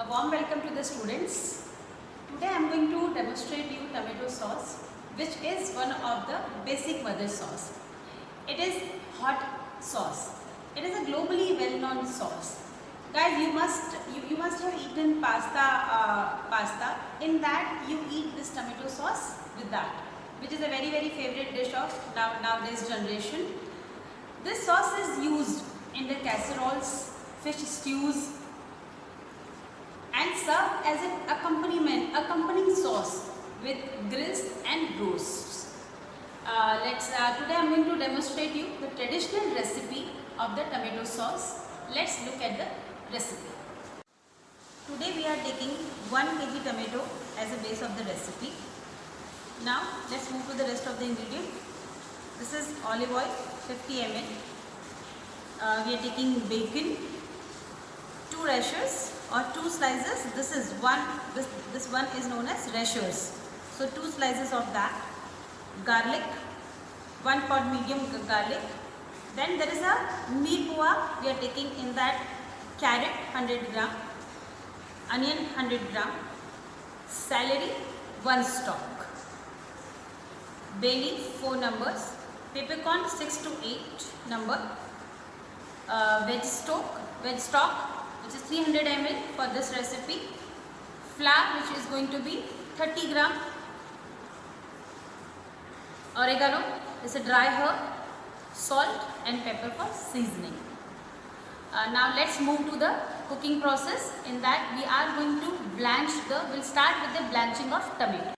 A warm welcome to the students. Today I am going to demonstrate you tomato sauce, which is one of the basic mother sauce. It is hot sauce. It is a globally well-known sauce. Guys, you must have eaten pasta. In that you eat this tomato sauce with that, which is a very favorite dish of nowadays generation. This sauce is used in the casseroles, fish stews, and served as an accompanying sauce with grills and roasts. Today I am going to demonstrate you the traditional recipe of the tomato sauce. Let's look at the recipe. Today we are taking 1 kg tomato as a base of the recipe. Now let's move to the rest of the ingredient. This is olive oil 50 ml. We are taking bacon, 2 rashers or 2 slices. This one is known as rashers. So 2 slices of that. Garlic, 1 pod medium garlic. Then there is a mee poha. We are taking in that carrot 100 gram, onion 100 gram, celery 1 stalk, bay leaf 4 numbers, peppercorn 6 to 8 number, veg stock which is 300 ml for this recipe, flour which is going to be 30 gram, oregano is a dry herb, salt and pepper for seasoning. Now let's move to the cooking process. In that we are going to we'll start with the blanching of tomato.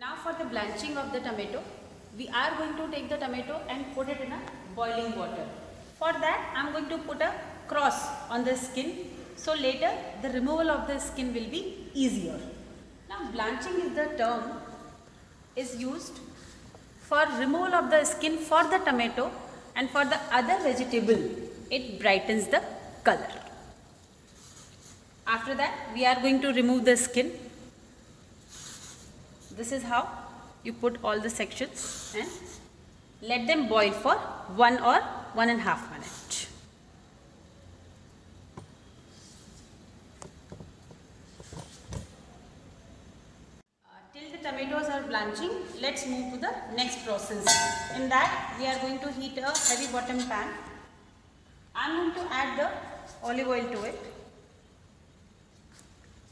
Now for the blanching of the tomato, we are going to take the tomato and put it in a boiling water. For that I am going to put a cross on the skin, so later the removal of the skin will be easier. Now blanching is the term is used for removal of the skin for the tomato, and for the other vegetable it brightens the color. After that we are going to remove the skin. This is how you put all the sections and let them boil for 1 or 1.5 minutes. Till the tomatoes are blanching, let's move to the next process. In that we are going to heat a heavy bottom pan. I am going to add the olive oil to it.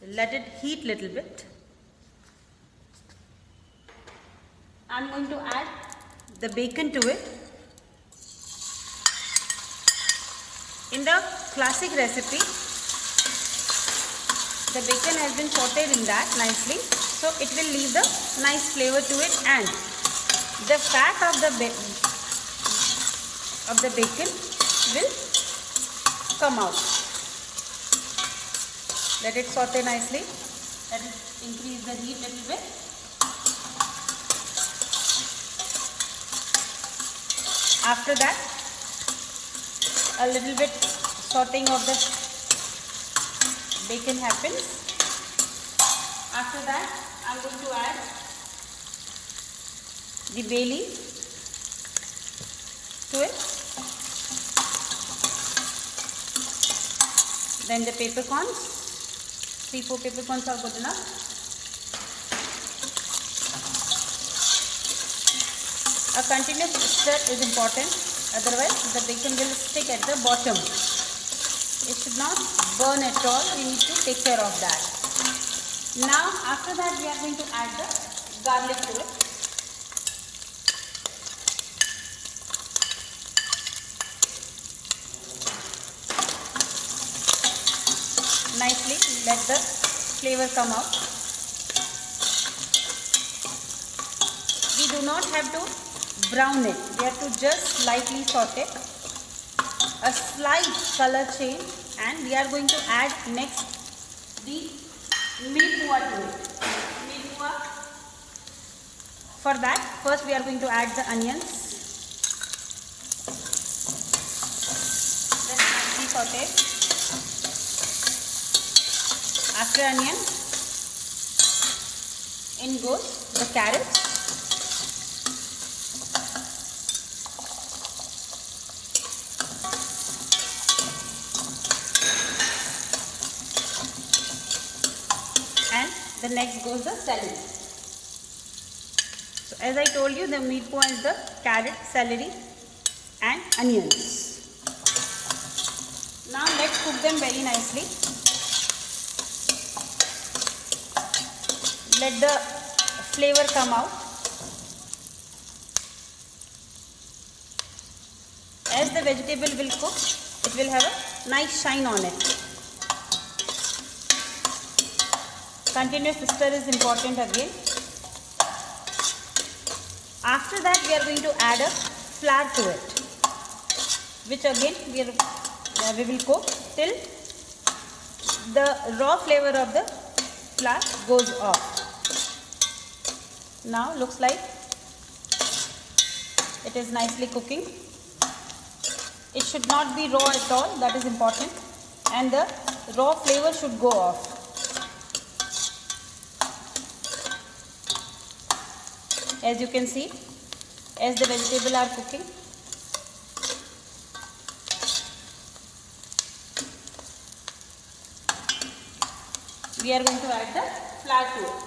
Let it heat little bit. I am going to add the bacon to it. In the classic recipe, the bacon has been sauteed in that nicely, so it will leave the nice flavor to it, and the fat of the bacon will come out. Let it saute nicely. Let it increase the heat a little bit. After that, a little bit sauteing of the bacon happens. After that, I am going to add the bay leaf to it. Then the peppercorns. 3-4 peppercorns are good enough. A continuous stir is important, otherwise the bacon will stick at the bottom. It should not burn at all. We need to take care of that. Now after that we are going to add the garlic to it. Nicely let the flavor come out. We do not have to brown it. We have to just lightly saute. A slight color change, and we are going to add next the mee poha to it. Mee poha. For that, first we are going to add the onions. Then nicely saute. After onion, in goes the carrots. and the next goes the celery. So as I told you, the meat point is the carrot, celery and onions. Now let's cook them very nicely. Let the flavor come out. As the vegetable will cook, it will have a nice shine on it. Continuous stir is important again. After that we are going to add a flour to it, which again we will cook till the raw flavor of the flour goes off. Now looks like it is nicely cooking. It should not be raw at all, that is important, and the raw flavor should go off. As you can see, as the vegetables are cooking, we are going to add the flour to it.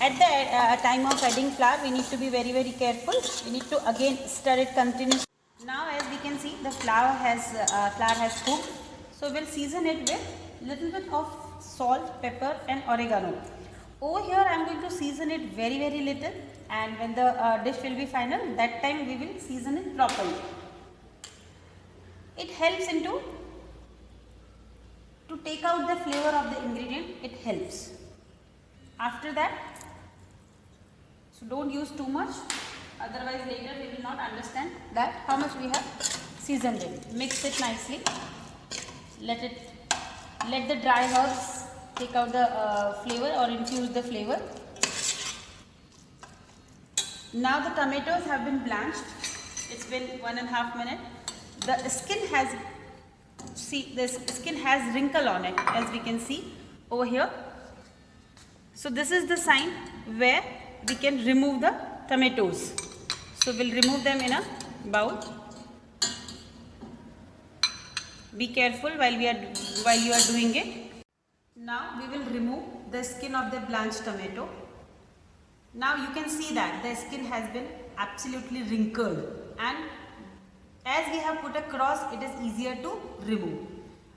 At the time of adding flour, we need to be very careful. We need to again stir it continuously. Now as we can see, the flour has cooked. So we'll season it with little bit of salt, pepper and oregano. Over here I am going to season it very little, and when the dish will be final, that time we will season it properly. It helps to take out the flavor of the ingredient. It helps. After that, so don't use too much, otherwise later we will not understand that how much we have seasoned it. Mix it nicely. Let the dry herbs take out the flavor or infuse the flavor. Now the tomatoes have been blanched. It's been 1.5 minutes. The skin has wrinkle on it, as we can see over here. So this is the sign where we can remove the tomatoes. So we'll remove them in a bowl. Be careful while you are doing it. Now we will remove the skin of the blanched tomato. Now you can see that the skin has been absolutely wrinkled, and as we have put a cross, it is easier to remove.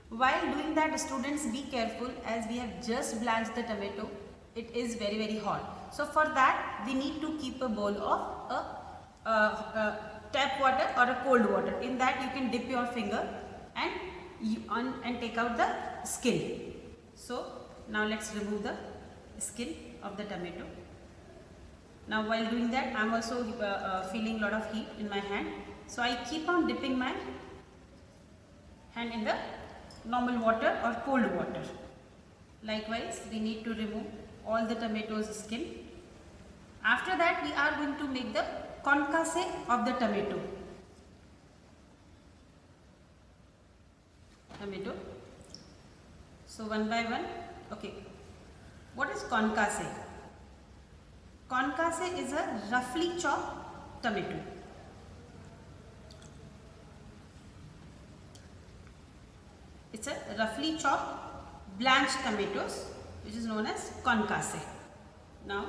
While doing that, students, be careful, as we have just blanched the tomato. It is very hot. So for that we need to keep a bowl of tap water or a cold water. In that you can dip your finger and take out the skin. So now let's remove the skin of the tomato. Now while doing that, I am also feeling lot of heat in my hand. So I keep on dipping my hand in the normal water or cold water. Likewise, we need to remove all the tomatoes skin. After that, we are going to make the concasse of the tomato. So one by one. Okay, what is concasse? Concasse is a roughly chopped tomato. It's a roughly chopped blanched tomatoes, which is known as concasse. Now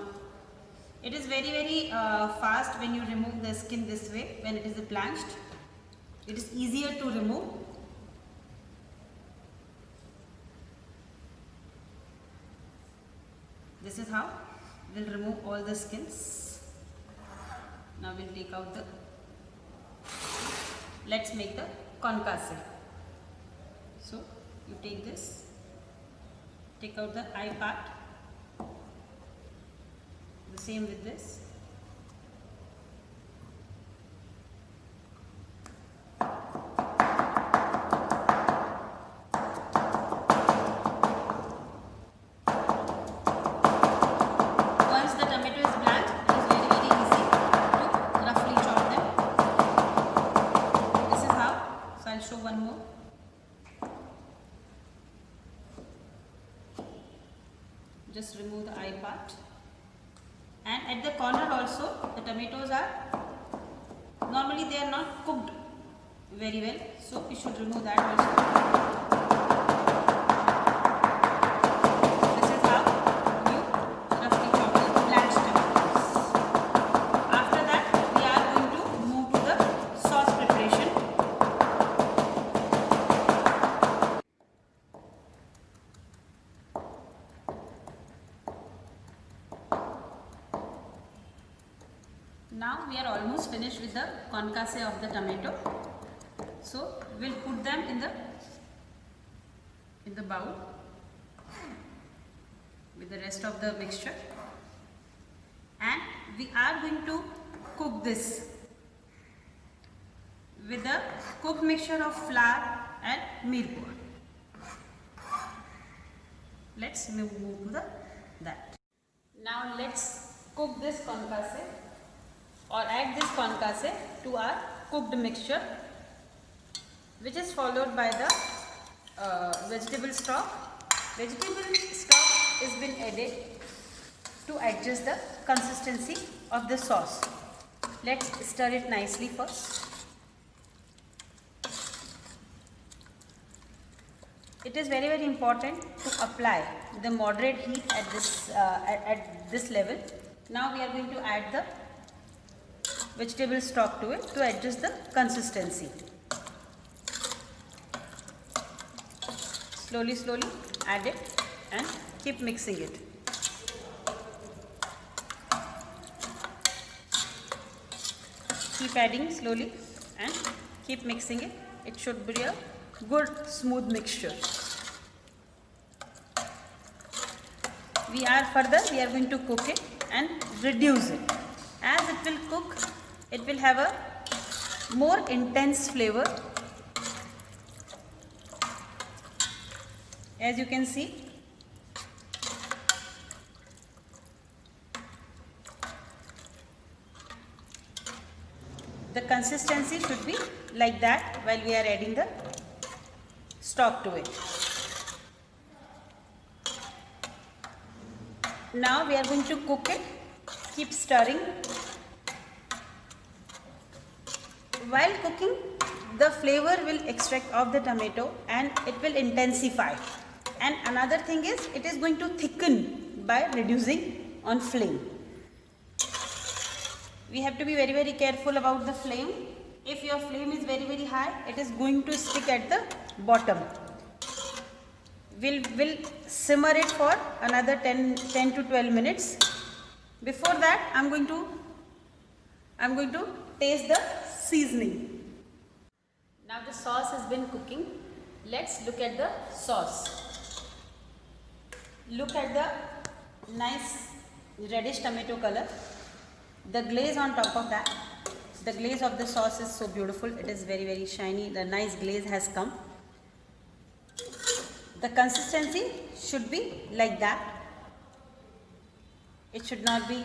it is very fast when you remove the skin this way. When it is blanched, it is easier to remove. This is how we'll remove all the skins. Now we'll take out the, let's make the concasse. So you take this, take out the eye part, the same with this. Once the tomato is blanched, it is very easy to roughly chop them. This is how. So I'll show one more. Just remove the eye part, and at the corner also the tomatoes are Normally they are not cooked very well, so we should remove that also. This is how you roughly chop the blanched tomatoes. After that, we are going to move to the sauce preparation. Now we are almost finished with the concasse of the tomato. So we'll put them in the bowl with the rest of the mixture, and we are going to cook this with the cooked mixture of flour and mirpur. Let's move to that. Now let's cook this concasse or add this concasse to our cooked mixture, which is followed by the vegetable stock. Vegetable stock is been added to adjust the consistency of the sauce. Let's stir it nicely first. It is very important to apply the moderate heat at this level. Now we are going to add the vegetable stock to it to adjust the consistency. Slowly add it and keep mixing it. Keep adding slowly and keep mixing it. It should be a good smooth mixture. We are going to cook it and reduce it. As it will cook, it will have a more intense flavor. As you can see, the consistency should be like that while we are adding the stock to it. Now we are going to cook it. Keep stirring. While cooking, the flavor will extract of the tomato and it will intensify. And another thing is, it is going to thicken by reducing on flame. We have to be very careful about the flame. If your flame is very high, it is going to stick at the bottom. We'll simmer it for another 10 to 12 minutes. Before that, I'm going to taste the seasoning. Now the sauce has been cooking. Let's look at the sauce. Look at the nice reddish tomato color. The glaze on top of that. The glaze of the sauce is so beautiful. It is very shiny. The nice glaze has come. The consistency should be like that. It should not be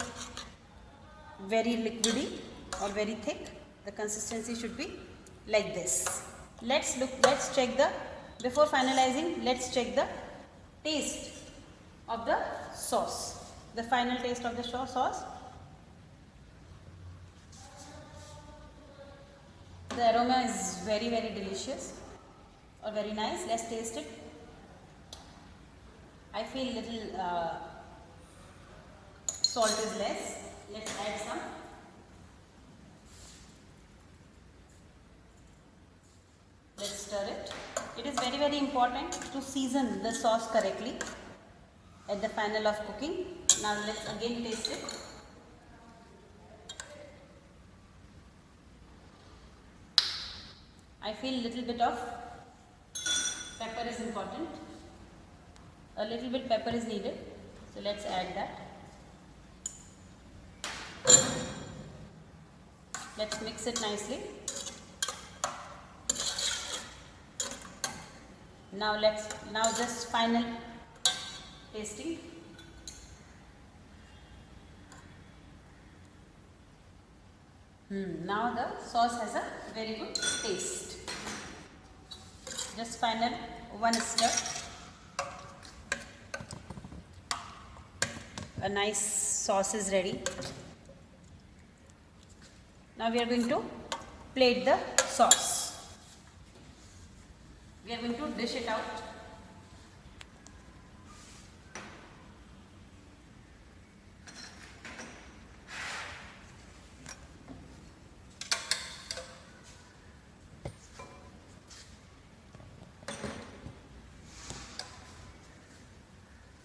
very liquidy or very thick. The consistency should be like this. Let's check before finalizing, let's check the taste of the sauce. The final taste of the sauce. The aroma is very delicious or very nice. Let's taste it. I feel little salt is less. Let's add some. Let's stir it. It is very important to season the sauce correctly at the final of cooking. Now let's again taste it. I feel little bit of pepper is important. A little bit pepper is needed. So let's add that. Let's mix it nicely. Now just final tasting. Now the sauce has a very good taste. Just final one stir. A nice sauce is ready. Now we are going to plate the sauce. We are going to dish it out.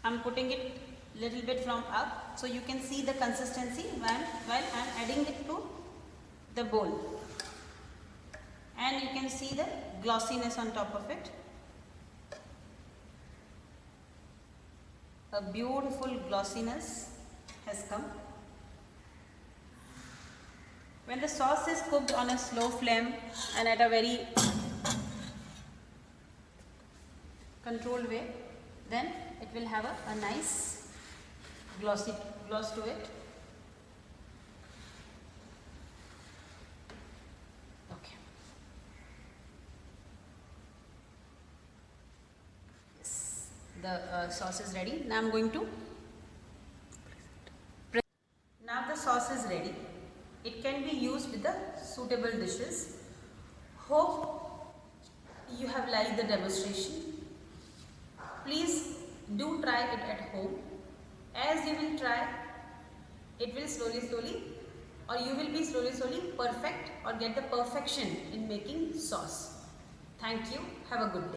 I'm putting it little bit from up so you can see the consistency while I'm adding it to the bowl, and you can see the glossiness on top of it. A beautiful glossiness has come. When the sauce is cooked on a slow flame and at a very controlled way, then it will have a nice gloss to it. Okay. Yes, the sauce is ready. Now I'm going to. Now the sauce is ready. It can be used with the suitable dishes. Hope you have liked the demonstration. Please do try it at home. As you will try, it will slowly or you will be slowly perfect or get the perfection in making sauce. Thank you. Have a good day.